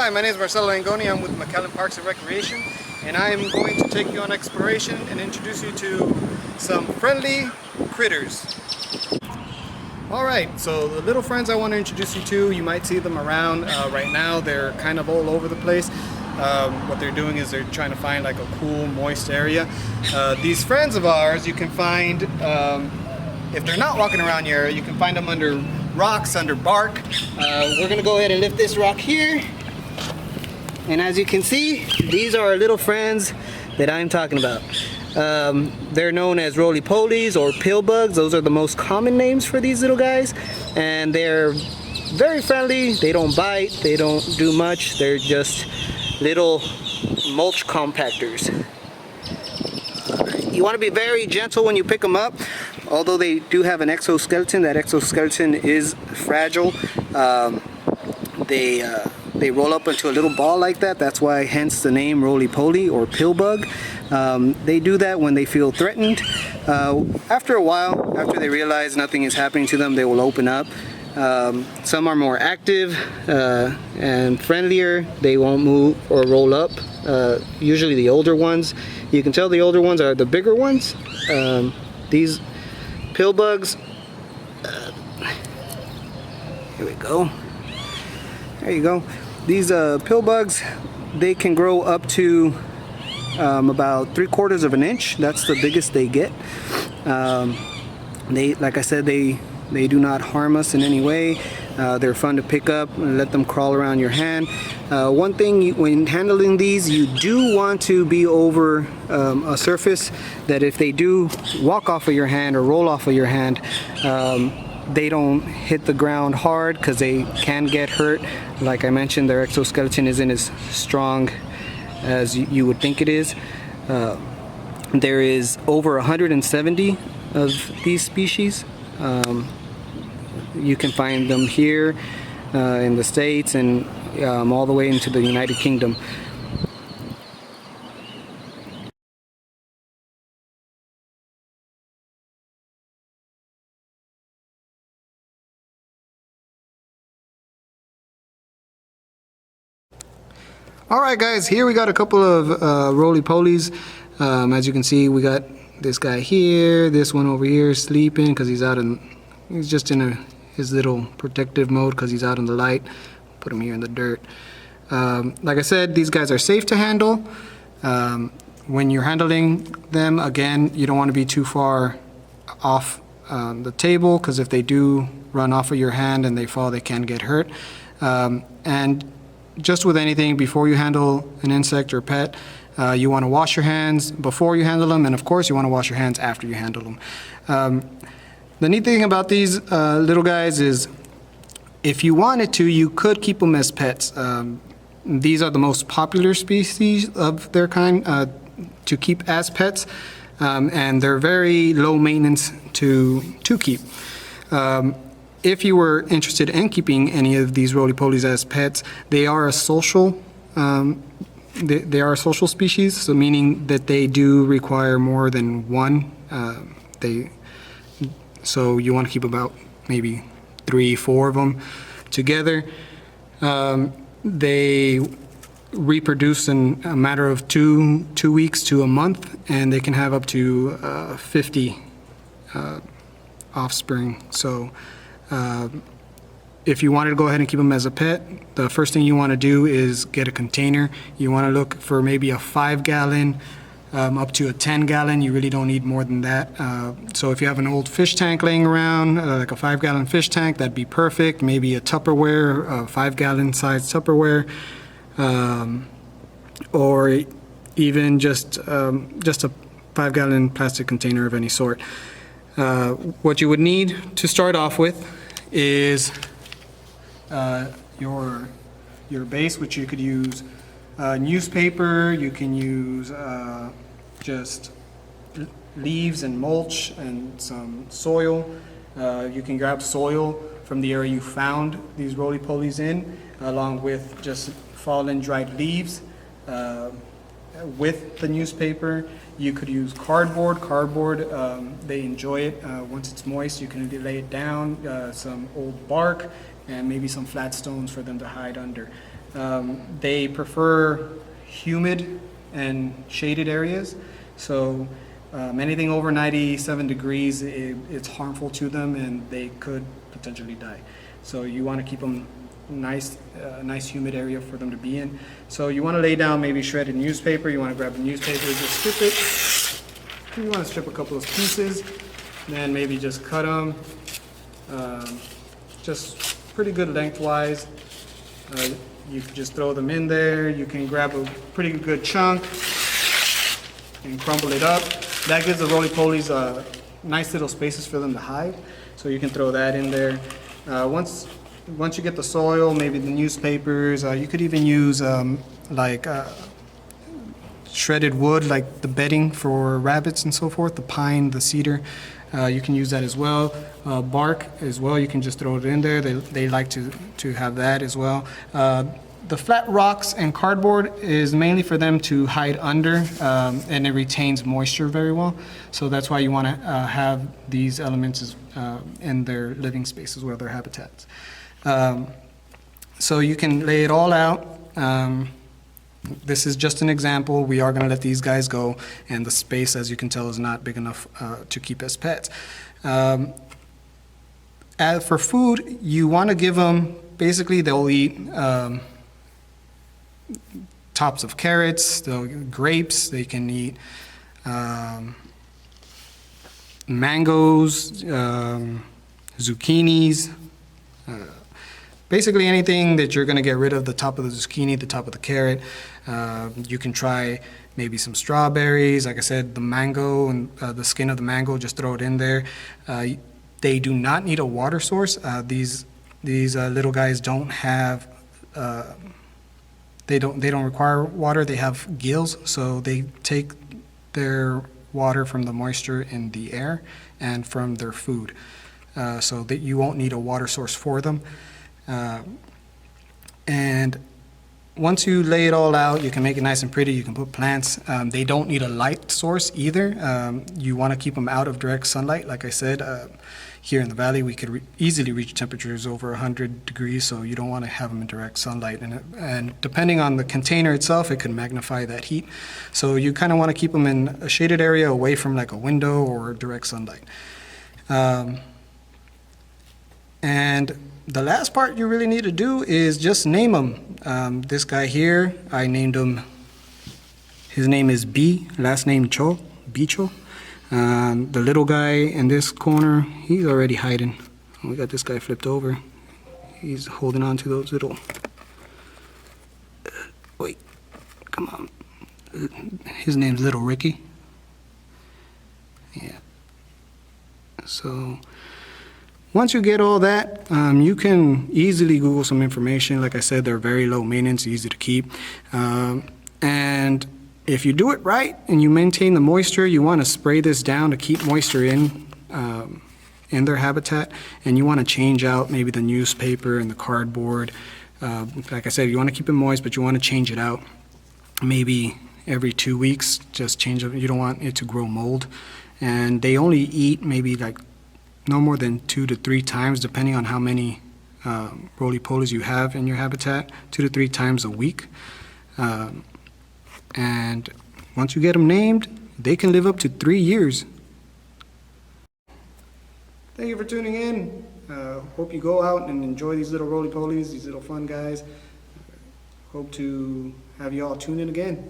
Hi, my name is Marcello Bugs. I'm with McAllen Parks and Recreation, and I am going to take you on exploration and introduce you to some friendly critters. Alright, so the little friends I want to introduce you to, you might see them around right now. They're kind of all over the place. What they're doing is they're trying to find like a cool, moist area. These friends of ours, you can find, if they're not walking around your area, you can find them under rocks, under bark. We're going to go ahead and lift this rock here. And as you can see, these are our little friends that I'm talking about. They're known as roly-polies or pill bugs. Those are the most common names for these little guys. And they're very friendly. They don't bite. They don't do much. They're just little mulch compactors. You want to be very gentle when you pick them up. Although they do have an exoskeleton, that exoskeleton is fragile. They roll up into a little ball like that. That's why, hence the name roly-poly or pill bug. They do that when they feel threatened. After a while, after they realize nothing is happening to them, they will open up. Some are more active and friendlier. They won't move or roll up. Usually the older ones. You can tell the older ones are the bigger ones. These pill bugs, here we go. There you go. These pill bugs, they can grow up to about 3/4 of an inch. That's the biggest they get. Like I said, they do not harm us in any way. They're fun to pick up and let them crawl around your hand. One thing, when handling these, you do want to be over a surface that if they do walk off of your hand or roll off of your hand, they don't hit the ground hard because they can get hurt. Like I mentioned, their exoskeleton isn't as strong as you would think it is. There is over 170 of these species. You can find them here in the States and all the way into the United Kingdom. Alright guys, here we got a couple of roly-polies. As you can see, we got this guy here, this one over here sleeping because he's just in his little protective mode because he's out in the light. Put him here in the dirt. Like I said, these guys are safe to handle. When you're handling them, again, you don't want to be too far off the table because if they do run off of your hand and they fall, they can get hurt. And just with anything, before you handle an insect or pet, you want to wash your hands before you handle them, and of course you want to wash your hands after you handle them. The neat thing about these little guys is if you wanted to, you could keep them as pets. These are the most popular species of their kind to keep as pets, and they're very low maintenance to keep. If you were interested in keeping any of these roly-polies as pets, they are a social they are a social species, so meaning that they do require more than one. So you want to keep about maybe 3-4 of them together. They reproduce in a matter of two weeks to a month, and they can have up to 50 offspring. So if you wanted to go ahead and keep them as a pet, the first thing you want to do is get a container. You want to look for maybe a 5-gallon up to a 10-gallon. You really don't need more than that. So if you have an old fish tank laying around, like a 5-gallon fish tank, that'd be perfect. Maybe a Tupperware, a 5-gallon size Tupperware, or even just a 5-gallon plastic container of any sort. What you would need to start off with is your base, which you could use newspaper, you can use just leaves and mulch and some soil. You can grab soil from the area you found these roly-polies in, along with just fallen dried leaves. With the newspaper, you could use cardboard. They enjoy it. Once it's moist, you can lay it down, some old bark, and maybe some flat stones for them to hide under. They prefer humid and shaded areas. So anything over 97 degrees, it's harmful to them and they could potentially die. So you want to keep them nice humid area for them to be in. So you want to lay down maybe shredded newspaper. You want to grab a newspaper, just strip it. You want to strip a couple of pieces, then maybe just cut them, just pretty good lengthwise. You can just throw them in there. You can grab a pretty good chunk and crumble it up. That gives the roly-polies nice little spaces for them to hide. So you can throw that in there. Once you get the soil, maybe the newspapers, you could even use shredded wood, like the bedding for rabbits and so forth, the pine, the cedar. You can use that as well. Bark as well, you can just throw it in there. They like to have that as well. The flat rocks and cardboard is mainly for them to hide under, and it retains moisture very well. So that's why you want to have these elements in their living space as well, their habitats. So you can lay it all out. This is just an example. We are going to let these guys go, and the space, as you can tell, is not big enough to keep as pets. As for food, you want to give them, basically they'll eat tops of carrots, grapes, they can eat mangoes, zucchinis, basically anything that you're going to get rid of the top of the zucchini, the top of the carrot. You can try maybe some strawberries, like I said, the mango and the skin of the mango, just throw it in there. They do not need a water source. These little guys don't have they don't require water. They have gills, so they take their water from the moisture in the air and from their food, so that you won't need a water source for them. And once you lay it all out, you can make it nice and pretty. You can put plants. They don't need a light source either. You want to keep them out of direct sunlight. Like I said, here in the valley, we could easily reach temperatures over 100 degrees, so you don't want to have them in direct sunlight. And depending on the container itself, it can magnify that heat. So you kind of want to keep them in a shaded area away from like a window or direct sunlight. And the last part you really need to do is just name them. This guy here, I named him, his name is B, last name Cho, Bicho. The little guy in this corner, he's already hiding. We got this guy flipped over. He's holding on to those little, wait, come on. His name's Little Ricky. Yeah. So once you get all that, you can easily Google some information. Like I said, they're very low maintenance, easy to keep. And if you do it right and you maintain the moisture, you want to spray this down to keep moisture in their habitat. And you want to change out maybe the newspaper and the cardboard. Like I said, you want to keep it moist, but you want to change it out maybe every 2 weeks. Just change it. You don't want it to grow mold. And they only eat maybe like no more than 2 to 3 times, depending on how many roly-polies you have in your habitat, 2 to 3 times a week. And once you get them named, they can live up to 3 years. Thank you for tuning in. Hope you go out and enjoy these little roly-polies, these little fun guys. Hope to have you all tune in again.